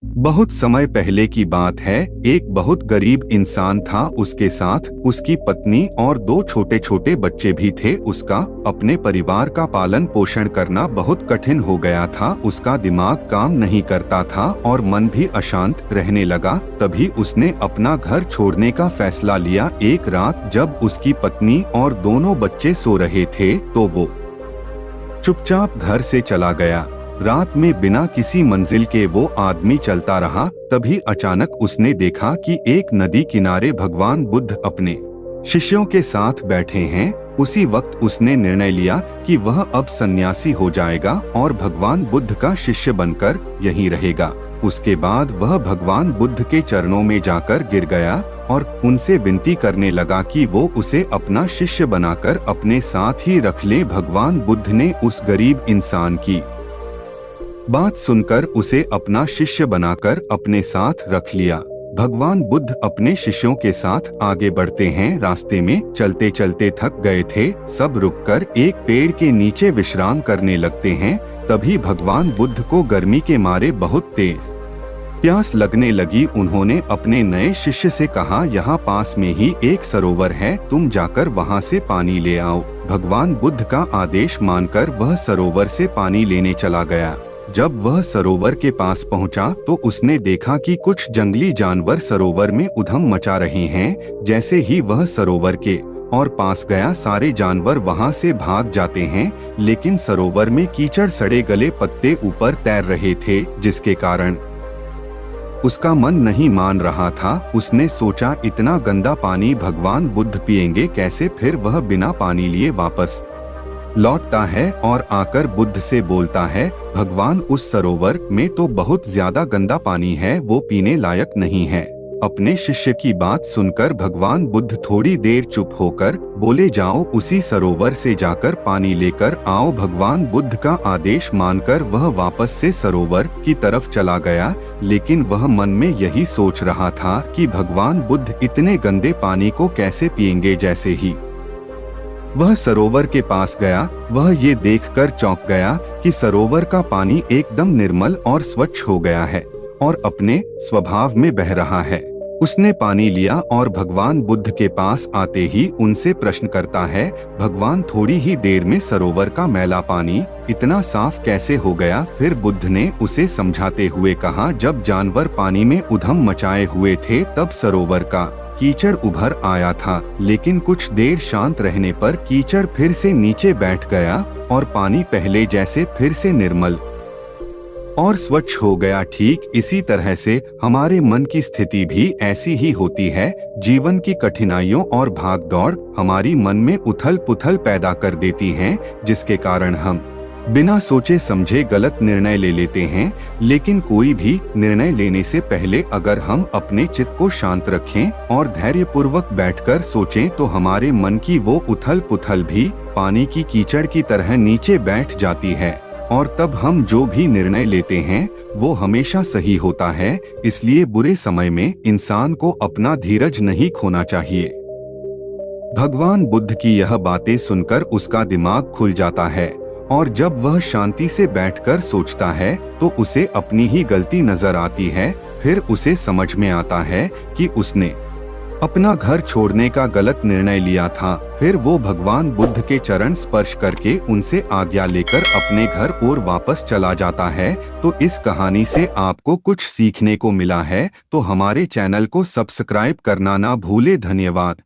बहुत समय पहले की बात है। एक बहुत गरीब इंसान था। उसके साथ उसकी पत्नी और दो छोटे छोटे बच्चे भी थे। उसका अपने परिवार का पालन पोषण करना बहुत कठिन हो गया था। उसका दिमाग काम नहीं करता था और मन भी अशांत रहने लगा। तभी उसने अपना घर छोड़ने का फैसला लिया। एक रात जब उसकी पत्नी और दोनों बच्चे सो रहे थे तो वो चुपचाप घर से चला गया। रात में बिना किसी मंजिल के वो आदमी चलता रहा। तभी अचानक उसने देखा कि एक नदी किनारे भगवान बुद्ध अपने शिष्यों के साथ बैठे हैं। उसी वक्त उसने निर्णय लिया कि वह अब सन्यासी हो जाएगा और भगवान बुद्ध का शिष्य बनकर यहीं रहेगा। उसके बाद वह भगवान बुद्ध के चरणों में जाकर गिर गया और उनसे विनती करने लगा कि वो उसे अपना शिष्य बनाकर अपने साथ ही रख ले। भगवान बुद्ध ने उस गरीब इंसान की बात सुनकर उसे अपना शिष्य बनाकर अपने साथ रख लिया। भगवान बुद्ध अपने शिष्यों के साथ आगे बढ़ते हैं। रास्ते में चलते चलते थक गए थे। सब रुककर एक पेड़ के नीचे विश्राम करने लगते हैं। तभी भगवान बुद्ध को गर्मी के मारे बहुत तेज प्यास लगने लगी। उन्होंने अपने नए शिष्य से कहा, यहाँ पास में ही एक सरोवर है, तुम जाकर वहाँ से पानी ले आओ। भगवान बुद्ध का आदेश मानकर वह सरोवर से पानी लेने चला गया। जब वह सरोवर के पास पहुंचा तो उसने देखा कि कुछ जंगली जानवर सरोवर में उधम मचा रहे हैं। जैसे ही वह सरोवर के और पास गया, सारे जानवर वहां से भाग जाते हैं। लेकिन सरोवर में कीचड़ सड़े गले पत्ते ऊपर तैर रहे थे, जिसके कारण उसका मन नहीं मान रहा था। उसने सोचा, इतना गंदा पानी भगवान बुद्ध पिएंगे कैसे। फिर वह बिना पानी लिए वापस लौटता है और आकर बुद्ध से बोलता है, भगवान उस सरोवर में तो बहुत ज्यादा गंदा पानी है, वो पीने लायक नहीं है। अपने शिष्य की बात सुनकर भगवान बुद्ध थोड़ी देर चुप होकर बोले, जाओ उसी सरोवर से जाकर पानी लेकर आओ। भगवान बुद्ध का आदेश मानकर वह वापस से सरोवर की तरफ चला गया। लेकिन वह मन में यही सोच रहा था कि भगवान बुद्ध इतने गंदे पानी को कैसे पिएंगे। जैसे ही वह सरोवर के पास गया, वह ये देखकर चौंक गया कि सरोवर का पानी एकदम निर्मल और स्वच्छ हो गया है और अपने स्वभाव में बह रहा है। उसने पानी लिया और भगवान बुद्ध के पास आते ही उनसे प्रश्न करता है, भगवान थोड़ी ही देर में सरोवर का मैला पानी इतना साफ कैसे हो गया। फिर बुद्ध ने उसे समझाते हुए कहा, जब जानवर पानी में उधम मचाए हुए थे तब सरोवर का कीचड़ उभर आया था। लेकिन कुछ देर शांत रहने पर कीचड़ फिर से नीचे बैठ गया और पानी पहले जैसे फिर से निर्मल और स्वच्छ हो गया। ठीक इसी तरह से हमारे मन की स्थिति भी ऐसी ही होती है। जीवन की कठिनाइयों और भागदौड़ हमारी मन में उथल पुथल पैदा कर देती हैं, जिसके कारण हम बिना सोचे समझे गलत निर्णय ले लेते हैं। लेकिन कोई भी निर्णय लेने से पहले अगर हम अपने चित्त को शांत रखें और धैर्यपूर्वक बैठकर सोचें तो हमारे मन की वो उथल पुथल भी पानी की कीचड़ की तरह नीचे बैठ जाती है और तब हम जो भी निर्णय लेते हैं वो हमेशा सही होता है। इसलिए बुरे समय में इंसान को अपना धीरज नहीं खोना चाहिए। भगवान बुद्ध की यह बातें सुनकर उसका दिमाग खुल जाता है और जब वह शांति से बैठकर सोचता है तो उसे अपनी ही गलती नजर आती है। फिर उसे समझ में आता है कि उसने अपना घर छोड़ने का गलत निर्णय लिया था। फिर वो भगवान बुद्ध के चरण स्पर्श करके उनसे आज्ञा लेकर अपने घर और वापस चला जाता है। तो इस कहानी से आपको कुछ सीखने को मिला है तो हमारे चैनल को सब्सक्राइब करना ना भूले। धन्यवाद।